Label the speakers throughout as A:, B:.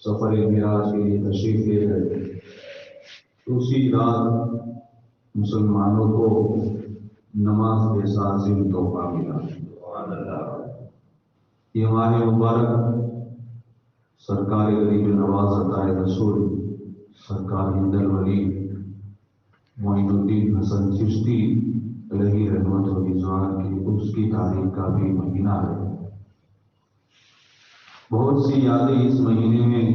A: سفر معراج کے لیے تشریف لے گئے، اسی رات مسلمانوں کو نماز کے ساتھ عظیم تحفہ ملا۔ یہ ماہ مبارک سرکار غریب نواز عطائے رسول سرکار ہند الولی معین الدین حسن چشتی علیہ رحمت و رضوان کی اس کی تاریخ کا بھی مہینہ ہے۔ بہت سی یادیں اس مہینے میں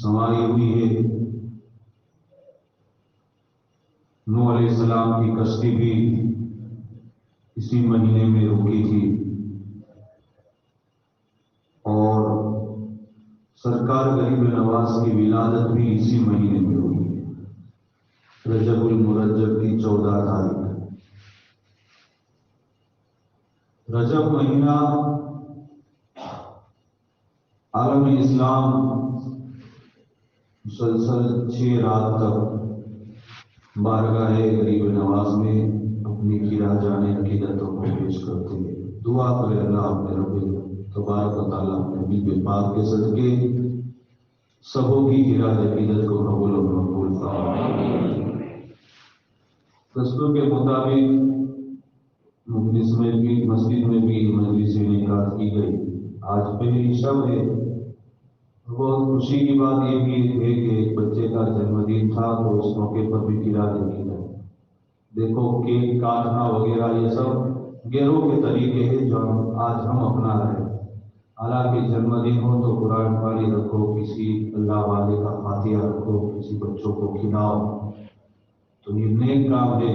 A: سمائی ہوئی ہے۔ نوح علیہ السلام کی کشتی بھی اسی مہینے میں رکی تھی، اور سرکار غریب نواز کی ولادت بھی اسی مہینے میں ہوئی ہے، رجب المرجب کی 14 تاریخ۔ رجب مہینہ عالم اسلام مسلسل 6 رات تک بارگاہ غریب نواز میں اپنی گرا جانے عقیدتوں کو پیش کرتے ہیں۔ دعا کرے اللہ اپنے رب تبارک و تعالیٰ اپنے حبیب پاک کے صدقے سبوں کی گرا عقیدت کو قبول و مقبول فرمائے۔ دستور کے مطابق مسجد میں بھی مجلس انعقاد کی گئی۔ آج پہلی شب ہے۔ بہت خوشی کی بات یہ بھی ہے کہ ایک بچے کا جنم دن تھا، تو اس موقع پر بھی گرا دیکھی گئی۔ دیکھو کیک کاٹنا وغیرہ یہ سب غیروں کے طریقے ہیں جو آج ہم اپنا رہے ہیں۔ حالانکہ جنم دن ہو تو قرآن پڑھی رکھو، کسی اللہ والے کا فاتحہ رکھو، کسی بچوں کو کھلاؤ، تو یہ نیک کام ہے۔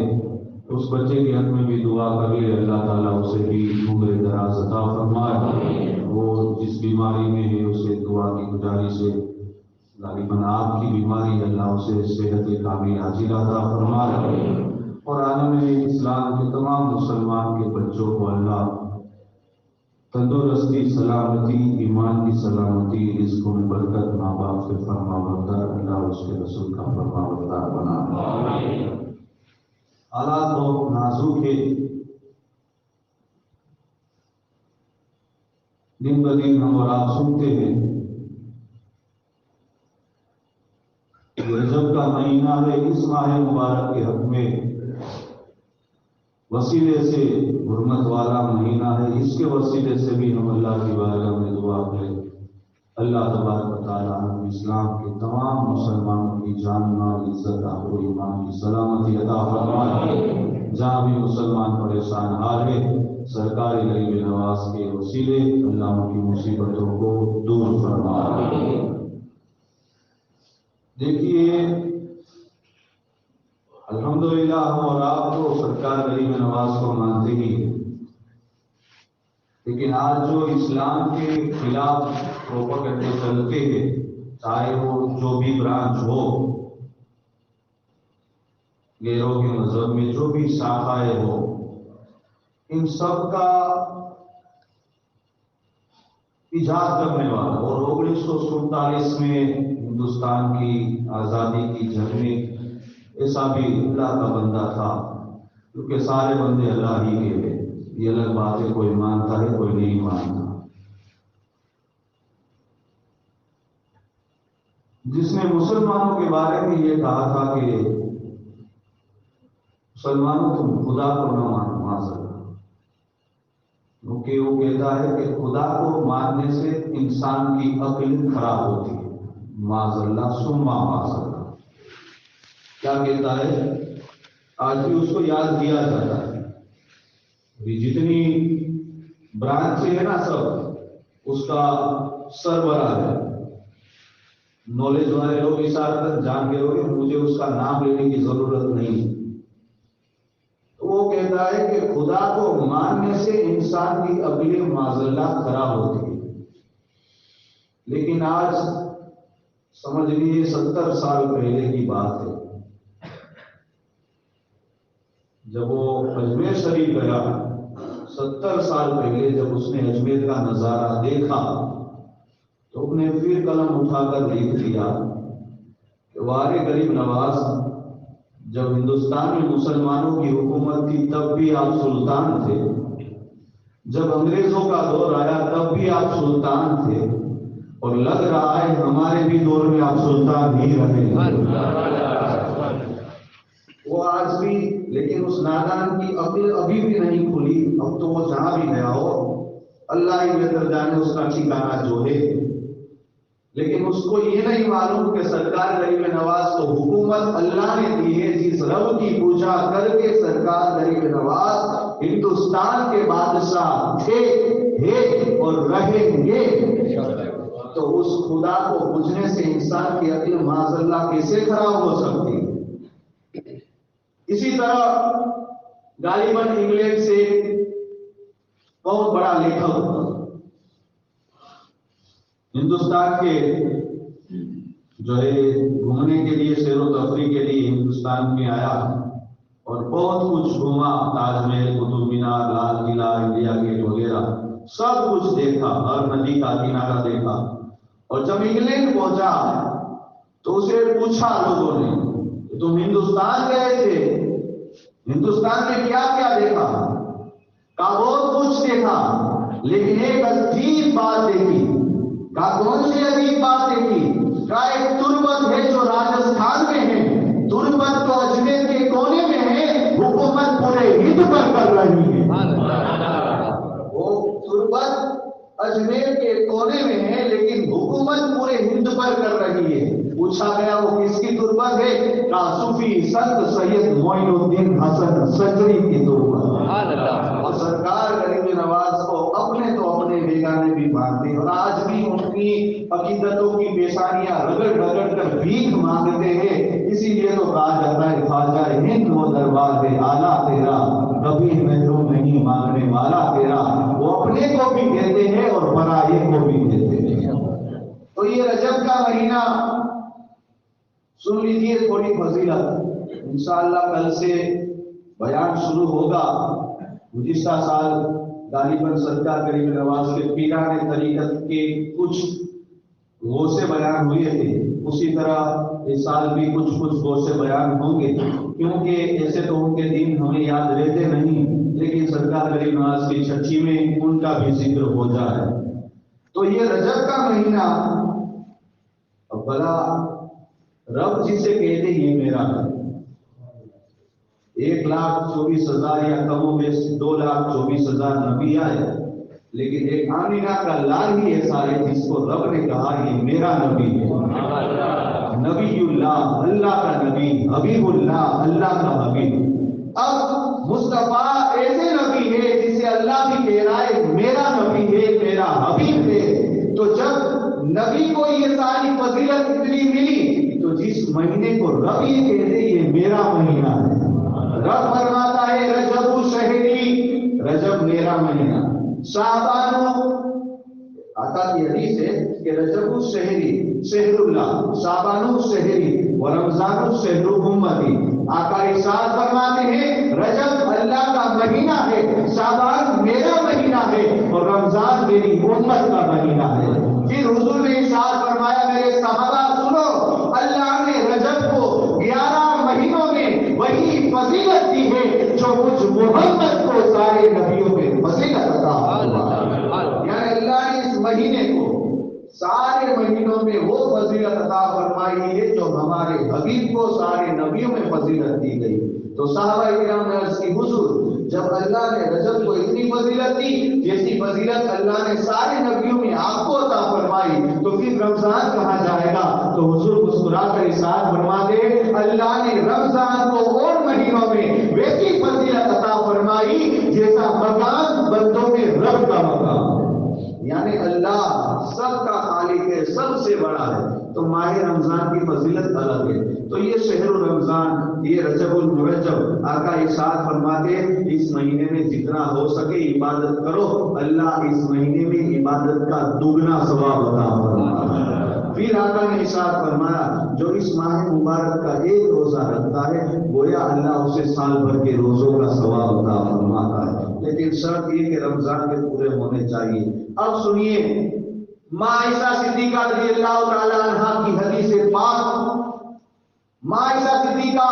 A: اس بچے کے حق میں بھی دعا کر لے، اللہ تعالیٰ اسے بھی عمر دراز عطا فرمائے۔ وہ جس بیماری میں ہے اسے دعا کی گزارش ہے، غالباً آپ کی بیماری، اللہ اسے صحت کامل عاجل عطا فرمائے، اور عالم اسلام کے تمام مسلمان کے بچوں کو اللہ تندرستی، سلامتی، ایمان کی سلامتی، رزق میں برکت، ماں باپ کے فرما بردار، اللہ اس کے رسول کا فرما بردار بنا۔ حالات بہت نازک ہے۔ دن بدن ہم اور آپ سنتے ہیں رجب کا مہینہ ہے، اس ماہ مبارک کے حق میں وسیلے سے حرمت والا مہینہ ہے، اس کے وسیلے سے بھی ہم اللہ کی بارگاہ میں دعا کریں، اللہ تبارک و تعالیٰ ہم اسلام کے تمام مسلمانوں کی جان مال عزت آبرو ایمان کی سلامتی عطا فرمائے۔ جہاں بھی مسلمان پریشان حال ہے، سرکار غریب نواز کے وسیلے اللہ ان کی مصیبتوں کو دور فرمائے۔ دیکھیے الحمدللہ ہم اور آپ تو سرکار غریب نواز کو مانتے ہی ہیں، لیکن آج جو اسلام کے خلاف پروپیگنڈے چلتے ہیں، چاہے وہ جو بھی برانچ ہو، غیروں کے مذہب میں جو بھی شاخائیں ہو، ان سب کا ایجاد کرنے والا، اور 1947 میں ہندوستان کی آزادی کی جنگ میں ایسا بھی اللہ کا بندہ تھا، کیونکہ سارے بندے اللہ ہی کے ہیں، یہ الگ بات ہے، کوئی مانتا ہے کوئی نہیں مانتا، جس نے مسلمانوں کے بارے میں یہ کہا تھا کہ مسلمانوں تم خدا کو نہ مانو، کیونکہ وہ کہتا ہے کہ خدا کو ماننے سے انسان کی عقل خراب ہوتی ہے، معاذ اللہ ثم معاذ اللہ۔ کیا کہتا ہے؟ آج بھی اس کو یاد کیا جاتا ہے، جتنی برانچ ہے نا سب اس کا سربراہ ہے، نالج والے لوگ اشارہ جان گئے ہوگے، مجھے اس کا نام لینے کی ضرورت نہیں۔ وہ کہتا ہے کہ خدا کو ماننے سے انسان کی عقل معاذ اللہ خراب ہوتی ہے، لیکن آج سمجھ لیجیے 70 سال پہلے کی بات ہے، جب وہ اجمیر شریف گیا، 70 سال پہلے جب اس نے اجمیر کا نظارہ دیکھا تو اپنے پھر قلم اٹھا کر لکھ دیا کہ وارے غریب نواز، جب ہندوستان میں مسلمانوں کی حکومت تھی تب بھی آپ سلطان تھے، جب انگریزوں کا دور آیا تب بھی آپ سلطان تھے، اور لگ رہا ہے ہمارے بھی دور میں آپ سلطان ہی رہے وہ آج بھی، لیکن اس نادان کی عقل ابھی بھی نہیں کھلی. اب تو وہ جہاں بھی گیا ہو اللہ ہی بہتر جانے اس کا ٹھکانہ جو ہے. لیکن اس کو یہ نہیں معلوم کہ سرکار غریب نواز کو حکومت اللہ نے دی ہے. جس رب کی پوجا کر کے سرکار غریب نواز ہندوستان کے بادشاہ تھے ہیں اور رہیں گے. تو اس خدا کو پوجنے سے انسان کی عقل معاذ اللہ کیسے خراب ہو سکتی؟ اسی طرح غالباً انگلینڈ سے بہت بڑا لیکھک ہندوستان کے جو ہے گھومنے کے لیے، سیر و تفریح کے لیے ہندوستان میں آیا اور بہت کچھ گھوما. تاج محل، قطب مینار، لال قلعہ، انڈیا گیٹ وغیرہ سب کچھ دیکھا، ہر ندی کا کنارہ دیکھا. اور جب انگلینڈ پہنچا تو اسے پوچھا لوگوں نے تم ہندوستان گئے تھے، ہندوستان میں کیا کیا دیکھا؟ کہا بہت کچھ دیکھا لیکن ایک عجیب بات دیکھی. کہا کون سی عجیب بات دیکھی؟ کہا ایک تربت ہے جو راجستھان میں ہے. تربت تو اجمیر کے کونے میں ہے، حکومت پورے ہند پر کر رہی ہے. وہ تربت اجمیر کے کونے میں ہے لیکن حکومت پورے ہند پر کر رہی ہے. پوچھا گیا وہ کس کی تربت ہے؟ کہا صوفی سنت سید معین الدین حسن سجری کی تربت. اور سرکار غریب نواز کو اپنے تو اپنے بیگانے بھی مانتے اور آج بھی ان کی عقیدتوں کی پیشانیاں رگڑ رگڑ کر بھیک مانگتے ہیں. اسی لیے تو کہا جاتا ہے خواجہ ہند وہ دربار ہے آلہ تیرا، کبھی محروم نہیں مانگنے والا تیرا. وہ اپنے کو بھی کہتے ہیں اور پرائے کو بھی کہتے ہیں. تو یہ رجب کا مہینہ سن لیجیے تھوڑی فضیلت انشاءاللہ کل سے بیان شروع ہوگا. گزشتہ سال غالباً سرکار غریب نواز کے پیران طریقت کے کچھ غوثے بیان ہوئے تھے، اسی طرح اس سال بھی کچھ غوثے بیان ہوں گے، کیونکہ ایسے تو ان کے دین ہمیں یاد رہتے نہیں لیکن سرکار غریب نواز کی چھٹی میں ان کا بھی ذکر ہو جائے. تو یہ رجب کا مہینہ بلا رب جسے کہتے یہ میرا ہے. 1,24,000 یا کم و بیش 2,24,000 نبی آئے لیکن ایک آمینہ کا لال ہی ایسا ہے جس کو رب نے کہا یہ میرا نبی ہے. نبی اللہ، اللہ کا نبی، حبیب اللہ، اللہ کا حبیب. اب مصطفیٰ ایسے نبی ہے جسے اللہ بھی کہہ رہا ہے میرا نبی ہے، میرا حبیب ہے. تو جب نبی کو یہ ساری فضیلت اتنی ملی تو جس مہینے کو رب یہ کہتے یہ میرا مہینہ ہے. رب فرماتا ہے رجب شہری، رجب میرا مہینہ. شعبان آقا کی حدیث ہے کہ رجب شہری شہر اللہ، شعبان شہری و رمضان شہر امتی. آقا ارشاد فرماتے ہیں رجب اللہ کا مہینہ ہے، شعبان میرا مہینہ ہے اور رمضان میری امت کا مہینہ ہے. پھر حضور نے ارشاد فرمایا میرے صحابہ سنو، اللہ نے رجب کو 11 مہینوں میں وہی فضیلت دی ہے جو مجھ محمد کو سارے نبیوں میں فضیلت عطا فرمائی. یعنی اللہ نے اس مہینے کو سارے مہینوں میں وہ فضیلت عطا فرمائی ہے جو ہمارے حبیب کو سارے نبیوں میں فضیلت دی گئی. تو صحابہ کرام نے عرض کی حضور جب اللہ نے رجب کو اتنی فضیلت دی جیسی فضیلت اللہ نے سارے نبیوں میں آپ کو عطا فرمائی تو پھر رمضان کہاں جائے گا؟ تو حضور مسکرا کر ارشاد فرماتے اللہ نے رمضان کو اور مہینوں میں ویسی فضیلت عطا فرمائی جیسا مقام بندوں میں رب کا مقام. یعنی اللہ سب کا خالق ہے، سب سے بڑا ہے. تو ماہ رمضان کی فضیلت الگ ہے. تو یہ شہر رمضان، یہ رجب المرجب، آقا ارشاد فرماتے اس مہینے میں جتنا ہو سکے عبادت کرو، اللہ اس مہینے میں عبادت کا دوگنا ثواب عطا فرماتا ہے. پھر آقا نے ارشاد فرمایا جو اس ماہ مبارک کا ایک روزہ رکھتا ہے گویا اللہ اسے سال بھر کے روزوں کا ثواب عطا فرماتا ہے. لیکن شرط یہ کہ رمضان کے پورے ہونے چاہیے. اب سنیے ماں عائشہ صدیقہ رضی اللہ تعالی عنہا کی حدیث پاک. ماں عائشہ صدیقہ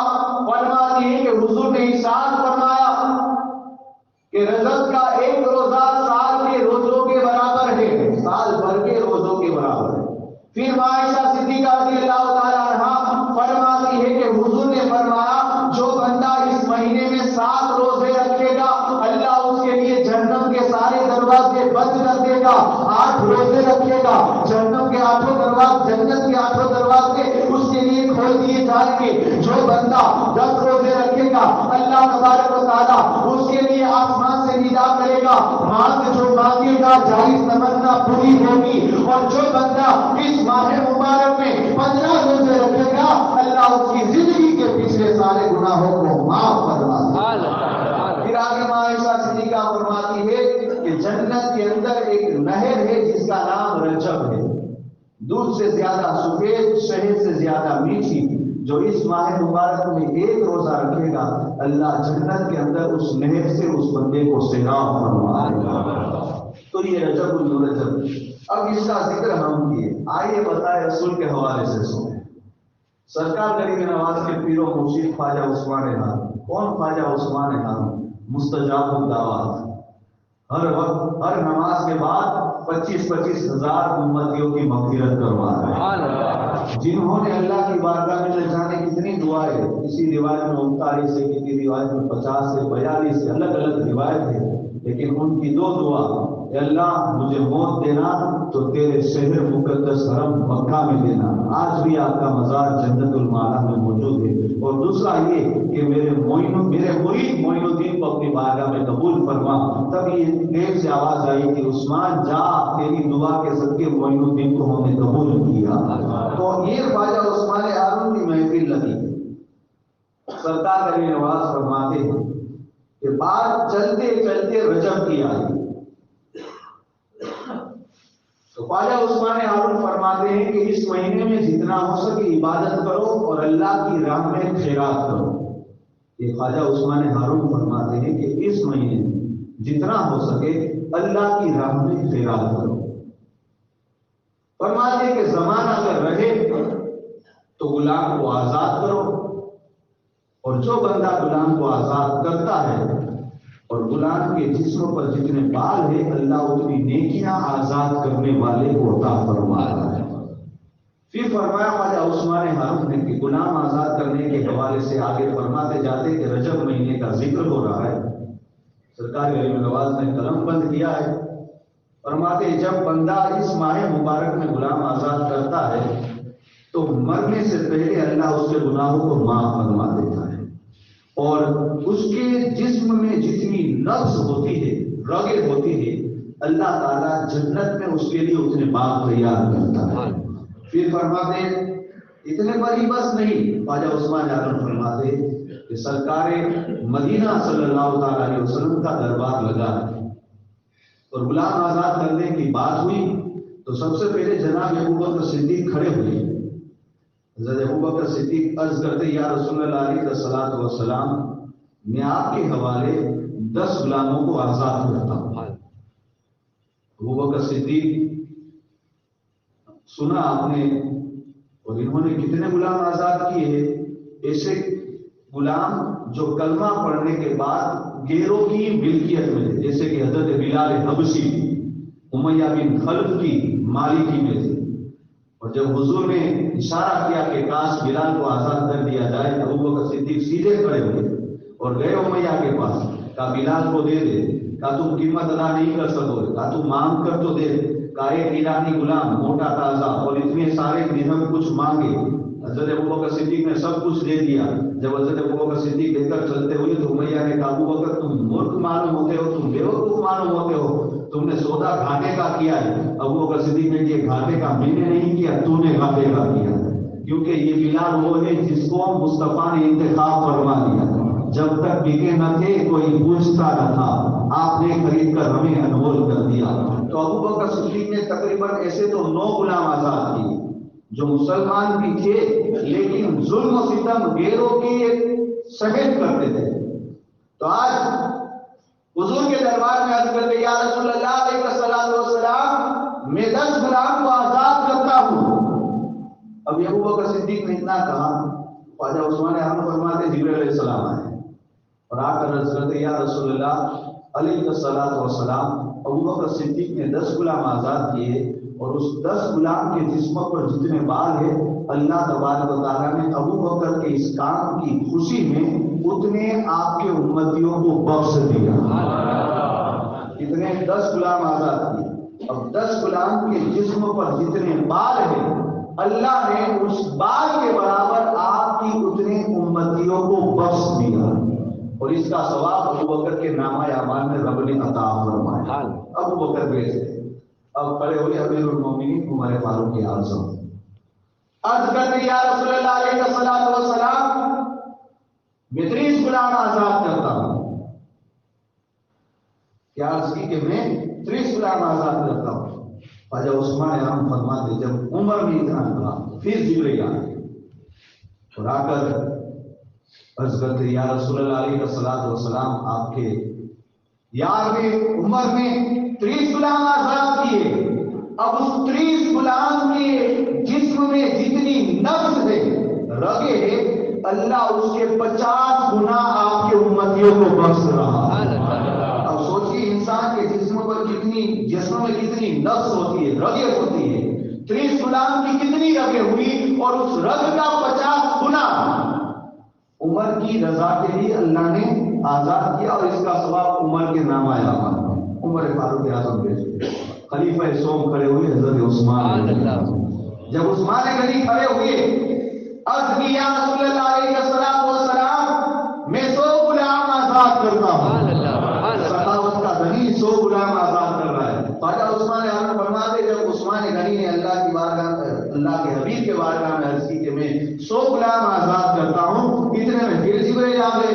A: فرماتی ہیں کہ حضور نے ارشاد فرمایا کہ رجب کا ایک روزہ سال کے روزوں کے برابر ہے، سال بھر کے روزوں کے برابر ہے. ابواب جنت کے 8 دروازے اس کے لیے کھول دیے جائیں گے. جو بندہ 10 روزے رکھے گا اللہ تبارک و تعالیٰ اس کے لیے آسمان سے ندا کرے گا, مانگ جو مانگے گا جائز تمنا پوری ہوگی. اور جو بندہ اس ماہ مبارک میں 15 روزے رکھے گا اللہ اس کی زندگی کے پچھلے سارے گناہوں کو معاف فرما دے گا. پھر آگے ماں عائشہ صدیقہ فرماتی ہے کہ جنت کے اندر ایک نہر ہے جس کا نام رجب ہے, دودھ سے زیادہ سفید, شہد سے زیادہ میٹھی. جو اس ماہ مبارک میں 1 روزہ رکھے گا اللہ جنت کے اندر اس نہر سے اس بندے کو سیراب فرمائے گا. تو یہ رجب الرجب. اب اس کا ذکر ہم کیے, آئیے بتائے رسول کے حوالے سے سنیں. سرکار غریب نواز کے پیر و مرشد خواجہ عثمان خان. کون خواجہ عثمان خان؟ مستجاب الدعوات. ہر وقت ہر نماز کے بعد 25-25 ہزار امتیوں کی مغفرت کروا رہے ہیں, جنہوں نے اللہ کی بارگاہ میں جانے کتنی دعائیں, کسی روایت میں 39 سے, کسی روایت میں 50 سے 42 سے الگ الگ روایت ہے, لیکن ان کی 2 دعا, اے اللہ مجھے موت دینا تو تیرے شہر مقدس حرم مکہ میں دینا, آج بھی آپ کا مزار جنت المعلا میں موجود ہے, اور دوسرا یہ کہ میرے مرید معین الدین کو اپنی بارگاہ میں قبول فرما. تب یہ دیر سے آواز آئی کہ عثمان جا, تیری دعا کے صدقے معین الدین کو ہم نے قبول کیا. تو یہ خواجہ عثمان ہارون کی محفل لگی. سرکار علی نواز فرماتے ہیں کہ بات چلتے چلتے رجب کی آئی تو خواجہ عثمان ہارون فرماتے ہیں کہ اس مہینے میں جتنا ہو سکے عبادت کرو اور اللہ کی راہ میں خیرات کرو. یہ خواجہ عثمان ہارون فرماتے ہیں کہ اس مہینے میں جتنا ہو سکے اللہ کی راہ میں خیرات کرو. فرماتے ہیں کہ زمانہ اگر رہے تو غلام کو آزاد کرو, اور جو بندہ غلام کو آزاد کرتا ہے اور غلام کے جسم پر جتنے بال ہیں اللہ اتنی نیکیاں آزاد کرنے والے کو عطا فرماتا ہے. پھر فرمایا خواجہ عثمان ہارون نے کہ غلام آزاد کرنے کے حوالے سے آگے فرماتے جاتے کہ رجب مہینے کا ذکر ہو رہا ہے. سرکار غریب نواز نے قلم بند کیا ہے. فرماتے جب بندہ اس ماہ مبارک میں غلام آزاد کرتا ہے تو مرنے سے پہلے اللہ اس کے گناہوں کو معاف فرما دیتا ہے, اور اس کے جسم میں جتنی نفس ہوتی ہے, رگیں ہوتی ہے, اللہ تعالیٰ جنت میں اس کے لیے اتنے باغ تیار کرتا ہے. پھر فرماتے اتنے پر ہی بس نہیں, خواجہ عثمان ہارون فرماتے کہ سرکار مدینہ صلی اللہ تعالیٰ علیہ وسلم کا دربار لگا اور غلام آزاد کرنے کی بات ہوئی تو سب سے پہلے جناب ابوبکر صدیق کھڑے ہوئے. حضرت ابوبکر صدیق عرض کرتے یا رسول اللہ علیہ الصلوۃ والسلام, میں آپ کے حوالے 10 غلاموں کو آزاد کرتا ہوں. ابوبکر صدیق سنا آپ نے, اور انہوں نے کتنے غلام آزاد کیے ہیں؟ ایسے غلام جو کلمہ پڑھنے کے بعد غیروں کی ملکیت میں تھے, جیسے کہ حضرت بلال حبشی امیہ بن خلف کی مالکی میں تھے. اور جب حضور نے اشارہ کیا کہ کاش بلال کو آزاد کر دیا جائے تو ابوبکر صدیق سیدھے کھڑے ہوئے اور گئے امیہ کے پاس, کہا بلال کو دے دے, کہا تم قیمت ادا نہیں کر سکو گے, کہا تم مانگ کر تو دے, کہا ایک ایرانی غلام موٹا تازہ اور اتنے سارے درہم کچھ مانگے. حضرت ابوبکر صدیق نے سب کچھ دے دیا. جب حضرت ابوبکر صدیق لے کر چلتے ہوئے تو امیہ نے کہا ابوبکر تم ملک معلوم ہوتے ہو, تم بیوقوف معلوم ہوتے ہو, تم نے سودا گھاٹے کا کیا ہے. ابوبکر صدیق نے یہ گھاٹے کا میں نے نہیں کیا, تو نے گھاٹے کا کیا, کیونکہ یہ بلال وہ ہے جس کو مصطفیٰ نے انتخاب فرما دیا. جب تک بکے نہ تھے کوئی پوچھتا نہ تھا, آپ نے خرید کر ہمیں انمول کر دیا. تو ابوبکر صدیق نے تقریباً ایسے تو 9 غلام آزاد کیے جو مسلمان بھی تھے لیکن ظلم و ستم غیروں کی سہن کرتے تھے. تو آج حضور کے دربار میں عرض کرتے یا رسول اللہ علیہ الصلوۃ والسلام, میں 10 غلام کو آزاد کرتا ہوں. اب ابوبکر صدیق نے اتنا کہا, خواجہ عثمان ہارون فرماتے جبرائیل علیہ السلام آئے اور آ کر عرض کرتے یا رسول اللہ علیہ الصلوۃ والسلام, ابوبکر صدیق نے 10 غلام آزاد کیے اور اس 10 غلام کے جسم پر جتنے بال ہیں اللہ تبارک و تعالیٰ نے ابوبکر کے اس کام کی خوشی میں اتنے آپ کے امتیوں کو بخش دیا. اتنے 10 غلام آزاد کیے. اب 10 غلام کے جسم پر جتنے بال ہیں اللہ نے اس بال کے برابر آپ کی اتنے امتیوں کو بخش دیا، اور اس کا ثواب ابو بکر کے نامہ اعمال میں رب نے عطا فرمایا۔ ابو بکر بیچتے اب کھڑے ہوئے امیر المومنین عمر فاروق اعظم، عرض کرتے یا رسول اللہ علیہ الصلوۃ والسلام، میں 30 غلام آزاد کرتا ہوں۔ کیا عرض کی کہ میں 30 غلام آزاد کرتا ہوں۔ خواجہ عثمان اعظم فرماتے جب عمر نے اتنا کہا پھر جبریل آئے اور آ کر عرض کرتے یا رسول اللہ علیہ الصلوۃ والسلام، آپ کے یار نے عمر نے 30 غلام آزاد کیے، اب اس 30 غلام کے جسم میں جتنی نفس ہے، رگے ہے، اللہ اس کے 50 گنا آپ کے امتیوں کو بخش رہا ہے۔ اب سوچیے انسان کے جسم میں کتنی نفس ہوتی ہے، رگیں ہوتی ہے، 30 غلام کی کتنی رگیں ہوئی، اور اس رگ کا 50 گنا عمر کی رضا کے لیے اللہ نے آزاد کیا، اور اس کا ثواب عمر کے نام آیا۔ عمر فاروق اعظم کے خلیفہ سوم کھڑے ہوئے حضرت عثمان، جب عثمان غنی کھڑے ہوئے عرض کی یا رسول اللہ علیہ الصلوۃ والسلام، میں 100 غلام آزاد کرتا ہوں۔ سخاوت کا غنی 100 غلام آزاد کر رہا ہے۔ خواجہ عثمان غنی فرماتے جب عثمان غنی نے اللہ کی بارگاہ اللہ کے حبیب کے بارگاہ میں عرض کی کہ میں 100 غلام آزاد کرتا ہوں، اتنے میں پھر جبریل آ گئے،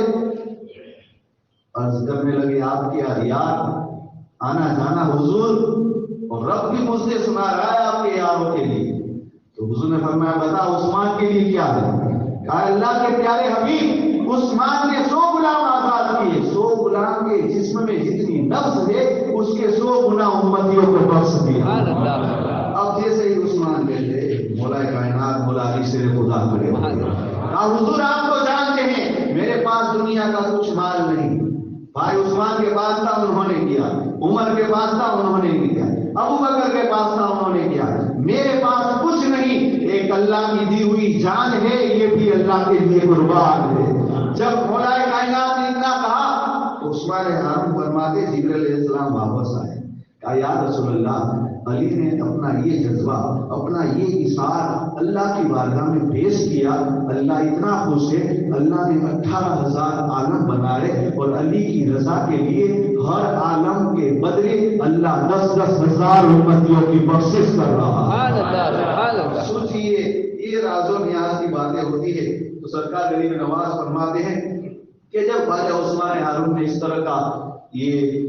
A: عرض کرنے لگے آپ کے یار آنا جانا حضور، اور رب بھی مجھ سے سنا رہا ہے آپ کے یاروں کے لیے۔ تو حضور نے فرمایا بتا عثمان کے لیے کیا ہے؟ کہا اللہ کے پیارے حبیب عثمان نے 100 غلام آزاد کیے، 100 غلام کے جسم میں جتنی نفس ہے اس کے 100 گنا امتیوں کو بخش دیا۔ اب جیسے ہی عثمان کہتے مولا کائنات مولا علی سے خدا کھڑے ہوئے، کہا حضور آپ کو جانتے ہیں میرے پاس دنیا کا کچھ مال نہیں، بھائی عثمان کے پاس تھا انہوں نے کیا، عمر کے پاس تھا انہوں نے کیا، ابو بکر کے پاس تھا انہوں نے کیا، میرے پاس کچھ نہیں، ایک اللہ کی دی ہوئی جان ہے، یہ بھی اللہ کے لیے قربان ہے۔ جب مولا کائنات نے اتنا کہا تو عثمان غنی فرماتے جبریل علیہ السلام واپس آئے، کہا یا رسول اللہ علی نے اپنا یہ جذبہ اپنا یہ اظہار اللہ کی بارگاہ میں پیش کیا، اللہ اتنا خوش ہے، اللہ نے 18,000 عالم بنائے اور علی کی رضا کے لیے ہر عالم کے بدلے اللہ 10,000 امتیوں کی بخشش کر رہا ہے۔ سوچئے یہ راز و نیاز کی باتیں ہوتی ہے تو سرکار غریب نواز فرماتے ہیں کہ جب خواجہ عثمان ہارون نے اس طرح کا یہ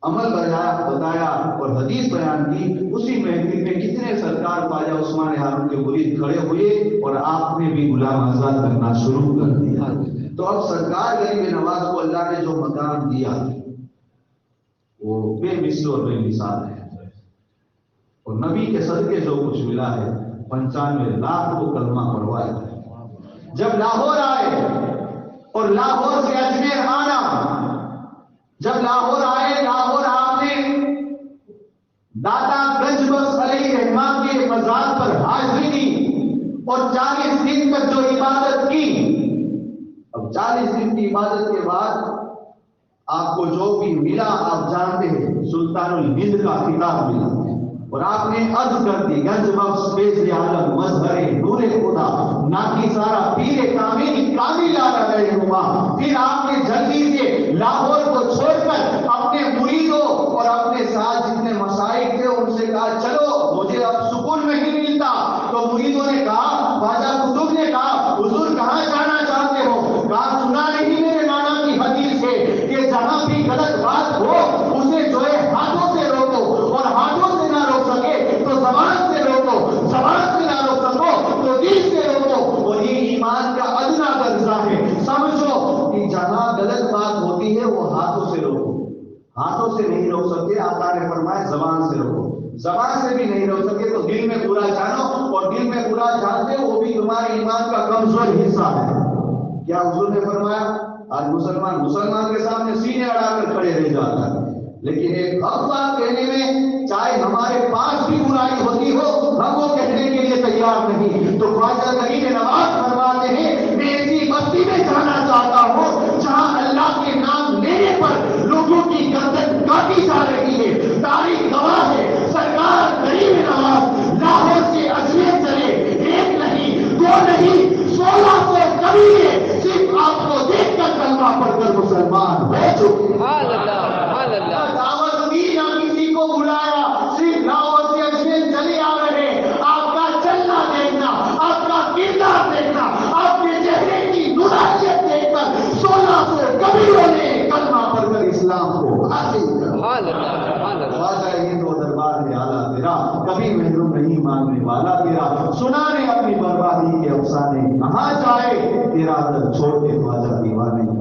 A: عمل بتایا اور حدیث بیان کی، اسی محفل میں کتنے سرکار خواجہ عثمان ہارون کے مرید کھڑے ہوئے اور آپ نے بھی غلام آزاد کرنا شروع کر دیا۔ تو اب سرکار غریب نواز کو اللہ نے جو مقام دیا وہ بے مثل اور بے مثال ہے، اور نبی کے صدقے جو کچھ ملا ہے 95 لاکھ کو کلمہ پڑھوایا ہے۔ جب لاہور آئے اور لاہور سے اجمیر آنا، جب لاہور آئے، لاہور آپ نے داتا گنج بخش علیہ رحمان کے مزار پر حاضری دی اور 40 دن تک جو عبادت کی، اب 40 دن کی عبادت کے بعد آپ کو جو بھی ملا آپ جانتے ہیں، سلطان الہند کا خطاب ملا، اور آپ نے عرض کر دی گنج بخش فیض عالم مظہر نور خدا ناکی سارا پیر کامل کامل آ رہے ہوا۔ پھر آپ نے جلدی سے لاہور کو چھوڑ کر اپنے مریدوں اور اپنے ساتھ جتنے مشائخ تھے ان سے کہا چلو مجھے اب سکون نہیں ملتا، تو مریدوں نے کہا، خواجہ قطب نے کہا حضور کہاں جانا چاہتے ہو؟ کہا سنا نہیں میرے نانا کی حدیث ہے کہ جہاں بھی غلط بات ہو اسے جو ہے ہاتھوں سے روکو، اور ہاتھوں سے نہ روک سکے تو زبان سے روکو، زبان سے نہ روک سکو تو دل سے روکو، اور یہ ایمان کا ادنا درجہ ہے۔ سمجھو کہ جہاں غلط بات ہوتی ہے وہ ہاتھوں سے روکو، ہاتھوں سے نہیں روک سکتے، آقا نے فرمایا زبان سے روکو، زبان سے بھی نہیں روک سکے تو دل میں برا جانو، اور دل میں برا جانتے وہ بھی تمہارے ایمان کا کمزور حصہ ہے۔ کیا حضور نے فرمایا آج مسلمان کے سامنے سینے اڑا کر کھڑے رہ جاتا ہے، لیکن ایک حق بات کہنے میں چاہے ہمارے پاس بھی برائی ہوتی ہو ہم وہ کہنے کے لیے تیار نہیں۔ تو خواجہ غریب نواز فرماتے ہیں میں ایسی بستی میں جانا چاہتا ہوں جہاں اللہ کے نام لینے پر لوگوں کی گردن کاٹی جا رہی ہے۔ تاریخ گواہ ہے سرکار غریب نواز لاہور سے اجمیر چلے،
B: اسلام کو حاصل کر۔ خواجہ یہ تو دربار ہے اعلیٰ تیرا، کبھی محروم نہیں ماننے والا تیرا، سنانے اپنی بربادی کے افسانے کہاں جائے، تیرا در چھوڑ کے خواجہ دیوانے